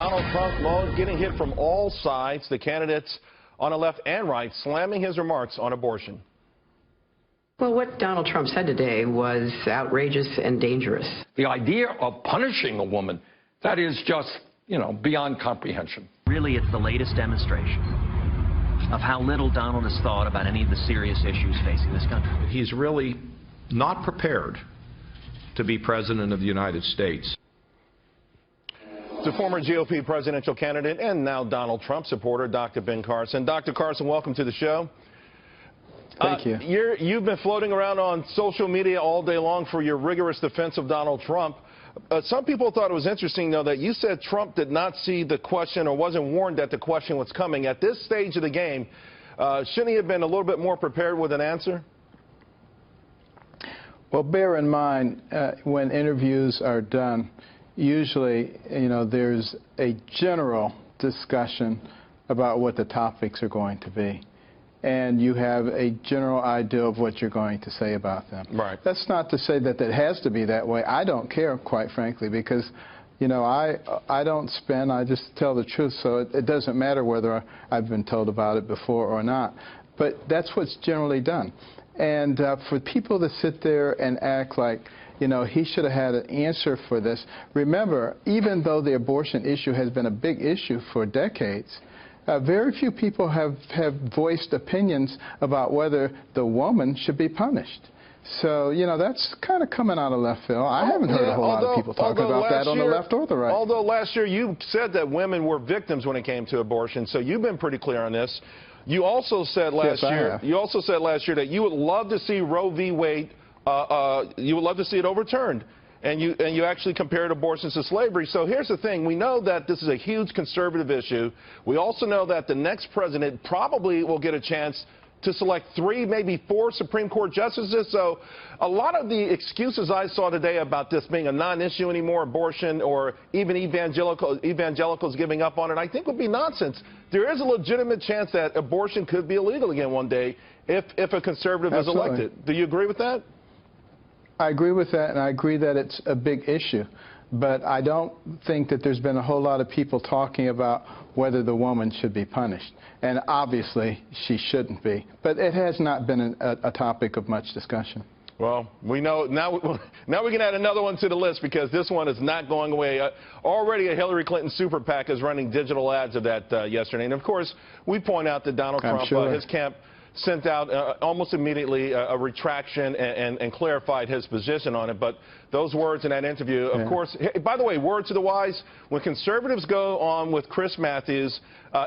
Donald Trump mode, getting hit from all sides, the candidates on the left and right slamming his remarks on abortion. Well, what Donald Trump said today was outrageous and dangerous. The idea of punishing a woman, that is just, beyond comprehension. Really, it's the latest demonstration of how little Donald has thought about any of the serious issues facing this country. He's really not prepared to be president of the United States. The former GOP presidential candidate and now Donald Trump supporter, Dr. Ben Carson. Dr. Carson, welcome to the show. Thank you. You've been floating around on social media all day long for your rigorous defense of Donald Trump. Some people thought it was interesting, though, that you said Trump did not see the question or wasn't warned that the question was coming. At this stage of the game, shouldn't he have been a little bit more prepared with an answer? Well, bear in mind, when interviews are done, usually, there's a general discussion about what the topics are going to be. And you have a general idea of what you're going to say about them. Right. That's not to say that it has to be that way. I don't care, quite frankly, because, I don't spin, I just tell the truth, so it doesn't matter whether I've been told about it before or not. But that's what's generally done. And for people to sit there and act like, he should have had an answer for this. Remember, even though the abortion issue has been a big issue for decades, very few people have voiced opinions about whether the woman should be punished. So, that's kind of coming out of left field. I haven't heard a whole lot of people talking about that on the left or the right. Although last year you said that women were victims when it came to abortion, so you've been pretty clear on this. You also said last year that you would love to see Roe v. Wade, you would love to see it overturned. And you actually compared abortions to slavery. So here's the thing. We know that this is a huge conservative issue. We also know that the next president probably will get a chance to select 3, maybe 4 Supreme Court justices. So a lot of the excuses I saw today about this being a non-issue anymore, abortion, or even evangelicals giving up on it, I think would be nonsense. There is a legitimate chance that abortion could be illegal again one day if a conservative is elected. Do you agree with that? I agree with that, and I agree that it's a big issue. But I don't think that there's been a whole lot of people talking about whether the woman should be punished. And obviously, she shouldn't be. But it has not been a topic of much discussion. Well, we know now we can add another one to the list because this one is not going away. Already a Hillary Clinton super PAC is running digital ads of that yesterday. And, of course, we point out that Donald Trump, his camp, sent out almost immediately a retraction and clarified his position on it. But those words in that interview, of course, by the way, word to the wise, when conservatives go on with Chris Matthews,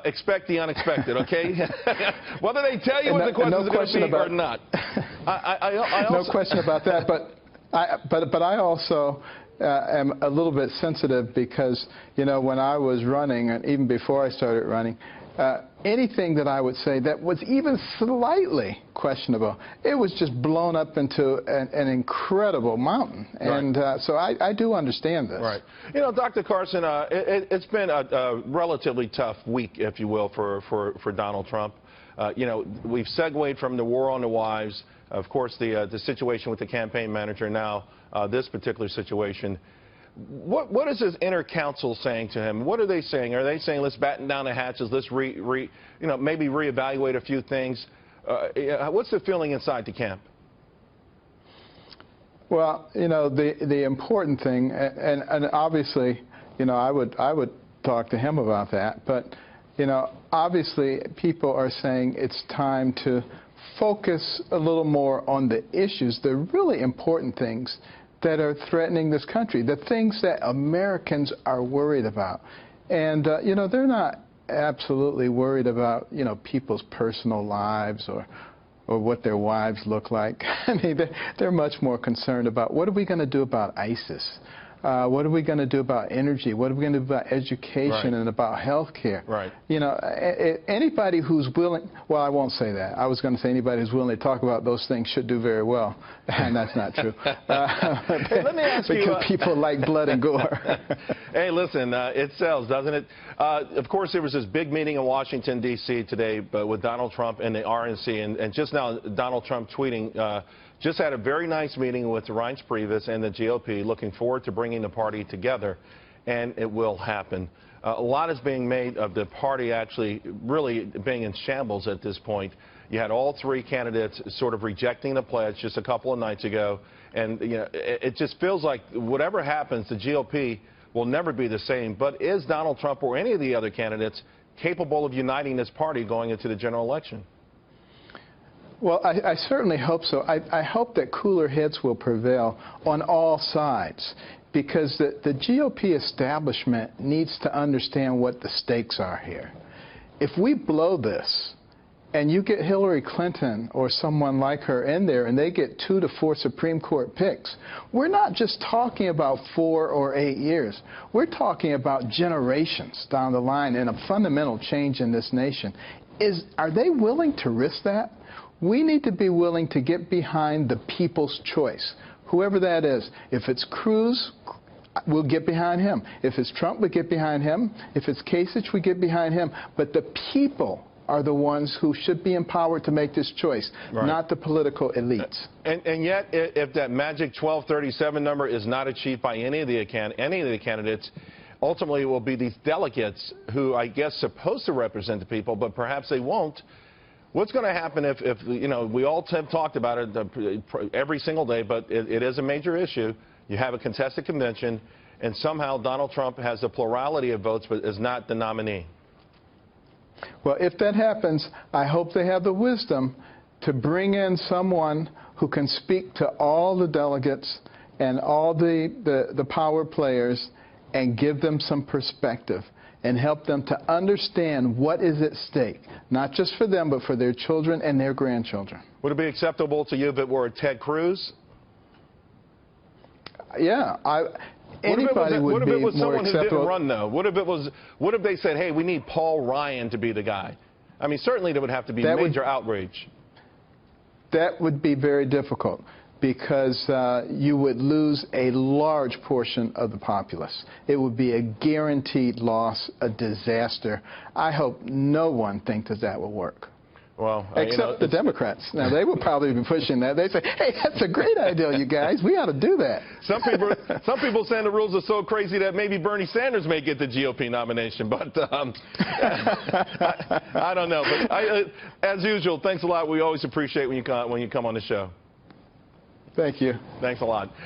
expect the unexpected, okay? Whether they tell you what the question is going to be or not. No question about that. But I also am a little bit sensitive because, when I was running, and even before I started running, anything that I would say that was even slightly questionable, it was just blown up into an incredible mountain. And so I do understand this. Right. Dr. Carson, it's been a relatively tough week, if you will, for Donald Trump. We've segued from the war on the wives, of course, the situation with the campaign manager, now this particular situation. What is his inner counsel saying to him? What are they saying? Are they saying, let's batten down the hatches, let's maybe reevaluate a few things? What's the feeling inside the camp? Well, the important thing, and obviously, I would talk to him about that, but, obviously people are saying it's time to focus a little more on the issues, the really important things that are threatening this country, the things that Americans are worried about. And, they're not absolutely worried about, people's personal lives or what their wives look like. I mean, they're much more concerned about what are we going to do about ISIS? What are we going to do about energy? What are we going to do about education and about health care? Right. Anybody who's willing, well, I won't say that. I was going to say anybody who's willing to talk about those things should do very well, and that's not true. Hey, let me ask you, because people like blood and gore. Hey, listen, it sells, doesn't it? Of course, there was this big meeting in Washington, D.C. today with Donald Trump and the RNC, and just now Donald Trump tweeting, just had a very nice meeting with Reince Priebus and the GOP, looking forward to bringing the party together. and it will happen. A lot is being made of the party actually really being in shambles at this point. You had all three candidates sort of rejecting the pledge just a couple of nights ago, and it just feels like whatever happens, the GOP will never be the same. But is Donald Trump or any of the other candidates capable of uniting this party going into the general election? Well, I certainly hope so. I hope that cooler heads will prevail on all sides, because the GOP establishment needs to understand what the stakes are here. If we blow this, and you get Hillary Clinton or someone like her in there, and they get 2 to 4 Supreme Court picks, we're not just talking about 4 or 8 years. We're talking about generations down the line and a fundamental change in this nation. Are they willing to risk that? We need to be willing to get behind the people's choice, whoever that is. If it's Cruz, we'll get behind him. If it's Trump, we get behind him. If it's Kasich, we get behind him. But the people are the ones who should be empowered to make this choice, right, not the political elites. And yet, if that magic 1237 number is not achieved by any of the candidates, ultimately it will be these delegates who, I guess, supposed to represent the people, but perhaps they won't. What's going to happen if we all have talked about it every single day, but it is a major issue. You have a contested convention, and somehow Donald Trump has a plurality of votes, but is not the nominee. Well, if that happens, I hope they have the wisdom to bring in someone who can speak to all the delegates and all the power players and give them some perspective and help them to understand what is at stake, not just for them, but for their children and their grandchildren. Would it be acceptable to you if it were Ted Cruz? Yeah. Anybody would be more acceptable. What if it was someone who didn't run, though? What if they said, hey, we need Paul Ryan to be the guy? I mean, certainly there would have to be major outrage. That would be very difficult, because you would lose a large portion of the populace. It would be a guaranteed loss, a disaster. I hope no one thinks that will work. Well, except the Democrats. Now, they would probably be pushing that. They say, hey, that's a great idea, you guys. We ought to do that. Some people saying the rules are so crazy that maybe Bernie Sanders may get the GOP nomination. But I don't know. But as usual, thanks a lot. We always appreciate when you come on the show. Thank you. Thanks a lot.